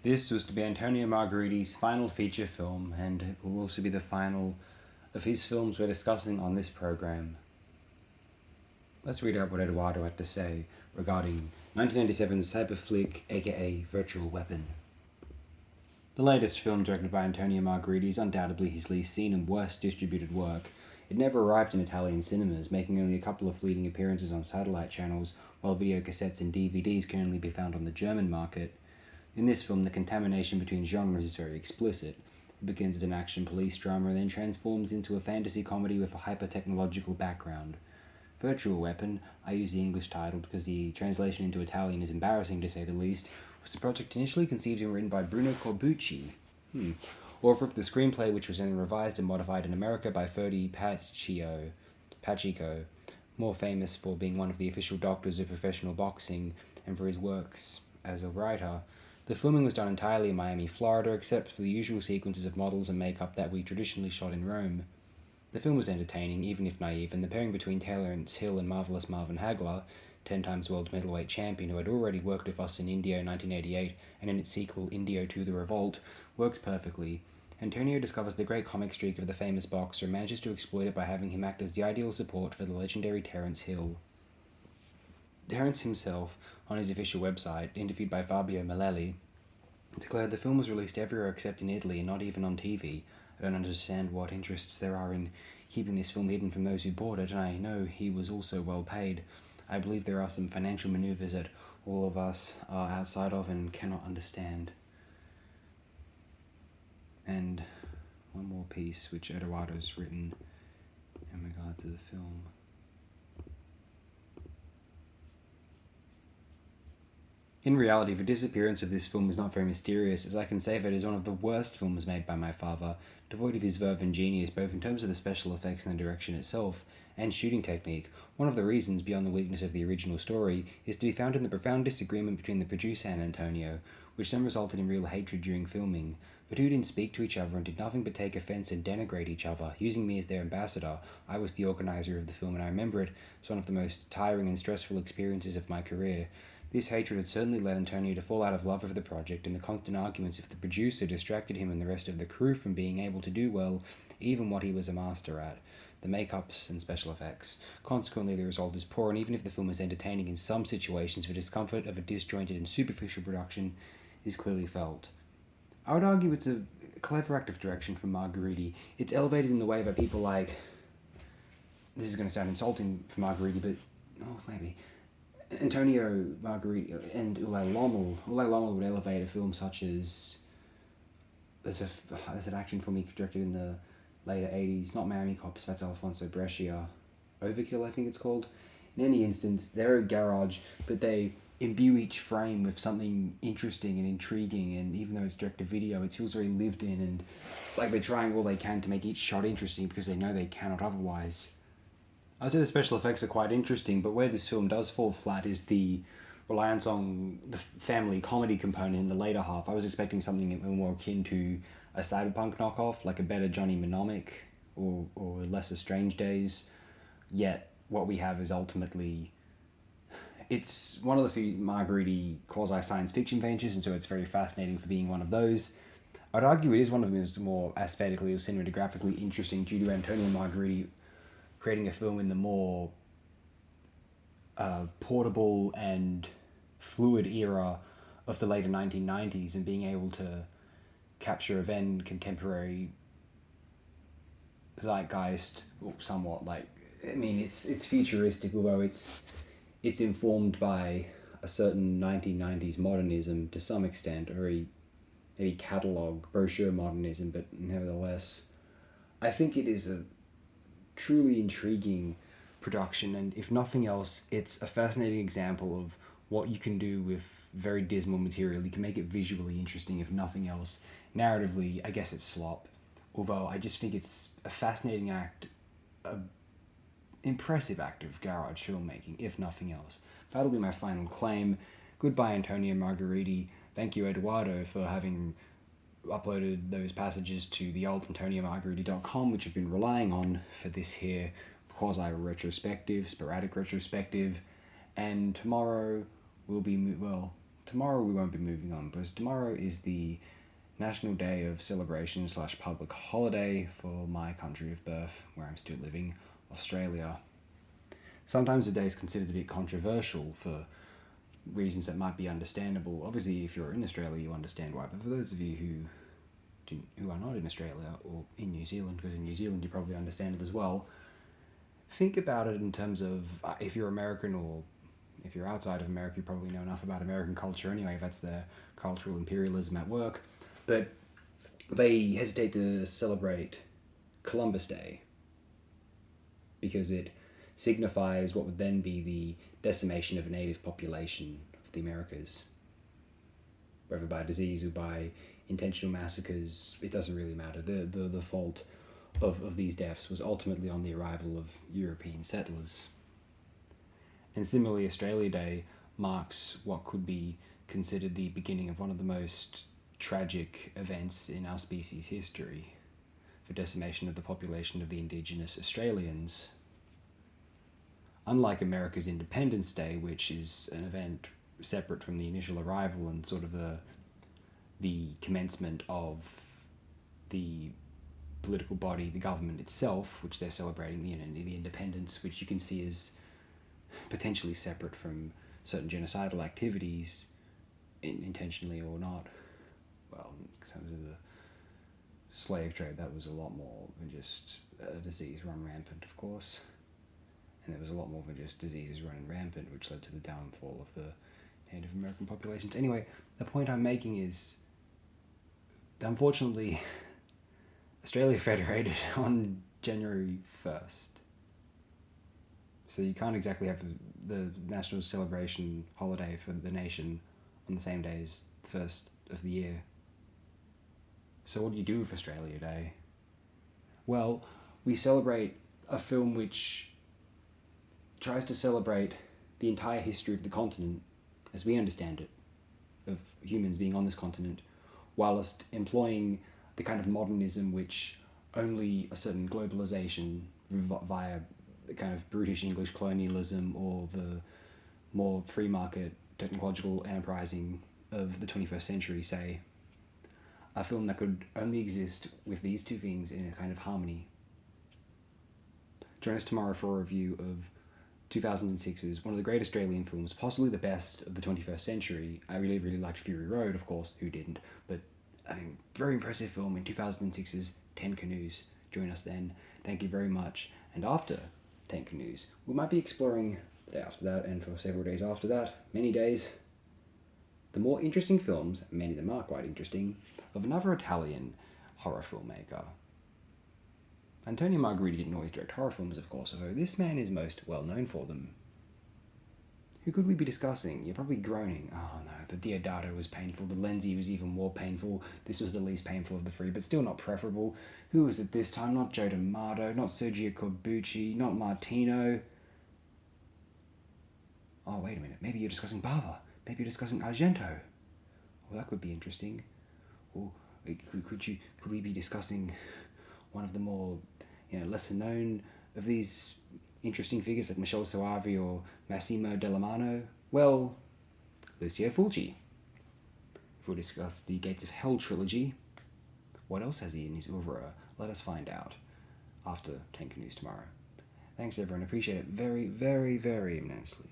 This was to be Antonio Margheriti's final feature film, and it will also be the final of his films we're discussing on this program. Let's read out what Eduardo had to say regarding 1997's Cyberflic, aka Virtual Weapon. The latest film directed by Antonio Margheriti is undoubtedly his least seen and worst distributed work. It never arrived in Italian cinemas, making only a couple of fleeting appearances on satellite channels, while video cassettes and DVDs can only be found on the German market. In this film, the contamination between genres is very explicit. It begins as an action police drama and then transforms into a fantasy comedy with a hyper-technological background. Virtual Weapon, I use the English title because the translation into Italian is embarrassing to say the least, was a project initially conceived and written by Bruno Corbucci, author of the screenplay, which was then revised and modified in America by Ferdi Pacheco, more famous for being one of the official doctors of professional boxing and for his works as a writer. The filming was done entirely in Miami, Florida, except for the usual sequences of models and makeup that we traditionally shot in Rome. The film was entertaining, even if naive, and the pairing between Terence Hill and marvellous Marvin Hagler, 10 times world middleweight champion who had already worked with us in Indio in 1988 and in its sequel Indio 2 The Revolt, works perfectly. Antonio discovers the great comic streak of the famous boxer and manages to exploit it by having him act as the ideal support for the legendary Terence Hill. Terence himself, on his official website, interviewed by Fabio Malelli, declared the film was released everywhere except in Italy and not even on TV. I don't understand what interests there are in keeping this film hidden from those who bought it, and I know he was also well paid. I believe there are some financial maneuvers that all of us are outside of and cannot understand. And one more piece which Eduardo's written in regard to the film. In reality, the disappearance of this film is not very mysterious, as I can say that it is one of the worst films made by my father, devoid of his verve and genius both in terms of the special effects and the direction itself, and shooting technique. One of the reasons, beyond the weakness of the original story, is to be found in the profound disagreement between the producer and Antonio, which then resulted in real hatred during filming. The two didn't speak to each other and did nothing but take offense and denigrate each other, using me as their ambassador. I was the organizer of the film, and I remember it as one of the most tiring and stressful experiences of my career. This hatred had certainly led Antonio to fall out of love with the project, and the constant arguments with the producer distracted him and the rest of the crew from being able to do well, even what he was a master at, the makeups and special effects. Consequently, the result is poor, and even if the film is entertaining in some situations, the discomfort of a disjointed and superficial production is clearly felt. I would argue it's a clever act of direction from Margheriti. It's elevated in the way that people like... This is going to sound insulting for Margheriti, but... maybe... Antonio Margheriti and Ulay Lommel would elevate a film such as there's an action film he directed in the later 80s, not Miami Cops, that's Alfonso Brescia, Overkill I think it's called. In any instance, they're a garage, but they imbue each frame with something interesting and intriguing, and even though it's direct to video, it feels very lived in, and like they're trying all they can to make each shot interesting because they know they cannot otherwise. I'd say the special effects are quite interesting, but where this film does fall flat is the reliance on the family comedy component in the later half. I was expecting something more akin to a cyberpunk knockoff, like a better Johnny Mnemonic or lesser Strange Days, yet what we have is ultimately... It's one of the few Margheriti quasi-science fiction ventures, and so it's very fascinating for being one of those. I'd argue it is one of them is more aesthetically or cinematographically interesting due to Antonio Margheriti creating a film in the more portable and fluid era of the later 1990s and being able to capture a then contemporary zeitgeist, or somewhat like... I mean, it's futuristic, although it's informed by a certain 1990s modernism to some extent, or maybe catalogue, brochure modernism, but nevertheless, I think it is a truly intriguing production, and if nothing else, it's a fascinating example of what you can do with very dismal material. You can make it visually interesting, if nothing else. Narratively, I guess it's slop, although I just think it's a fascinating act, an impressive act of garage filmmaking, if nothing else. That'll be my final claim. Goodbye, Antonio Margheriti. Thank you, Eduardo, for having uploaded those passages to the old AntonioMargheriti.com, which I've been relying on for this here quasi-retrospective, sporadic retrospective, and tomorrow will be, tomorrow we won't be moving on, because tomorrow is the National Day of Celebration / public holiday for my country of birth, where I'm still living, Australia. Sometimes the day is considered a bit controversial for reasons that might be understandable. Obviously, if you're in Australia, you understand why. But for those of you who are not in Australia or in New Zealand, because in New Zealand you probably understand it as well, think about it in terms of if you're American or if you're outside of America, you probably know enough about American culture anyway. That's their cultural imperialism at work. But they hesitate to celebrate Columbus Day because it signifies what would then be the decimation of a native population of the Americas. Whether by disease or by intentional massacres, it doesn't really matter. The fault of these deaths was ultimately on the arrival of European settlers. And similarly, Australia Day marks what could be considered the beginning of one of the most tragic events in our species' history, the decimation of the population of the Indigenous Australians. Unlike America's Independence Day, which is an event separate from the initial arrival and sort of the commencement of the political body, the government itself, which they're celebrating, the independence, which you can see as potentially separate from certain genocidal activities, intentionally or not. Well, in terms of the slave trade, that was a lot more than just a disease run rampant, of course. And there was a lot more than just diseases running rampant, which led to the downfall of the Native American populations. Anyway, the point I'm making is, unfortunately, Australia federated on January 1st. So you can't exactly have the national celebration holiday for the nation on the same day as the first of the year. So what do you do with Australia Day? Well, we celebrate a film which tries to celebrate the entire history of the continent, as we understand it, of humans being on this continent, whilst employing the kind of modernism which only a certain globalization via the kind of brutish English colonialism or the more free market technological enterprising of the 21st century say. A film that could only exist with these two things in a kind of harmony. Join us tomorrow for a review of 2006's one of the great Australian films, possibly the best of the 21st century. I really, really liked Fury Road, of course, who didn't, but a very impressive film in 2006's 10 Canoes. Join us then. Thank you very much. And after 10 Canoes, we might be exploring the day after that and for several days after that, many days, the more interesting films, many of them are quite interesting, of another Italian horror filmmaker. Antonio Margheriti didn't always direct horror films, of course, although this man is most well known for them. Who could we be discussing? You're probably groaning. Oh no, the Deodato was painful, the Lenzi was even more painful, this was the least painful of the three, but still not preferable. Who was it this time? Not Joe D'Amato, not Sergio Corbucci, not Martino. Oh, wait a minute, maybe you're discussing Bava. Maybe you're discussing Argento. Well, that could be interesting. Or could we be discussing one of the more, lesser known of these interesting figures like Michele Soavi or Massimo Dellamano? Well, Lucio Fulci. If we'll discuss the Gates of Hell trilogy, what else has he in his oeuvre? Let us find out after 10 Canoes tomorrow. Thanks everyone, appreciate it very, very, very immensely.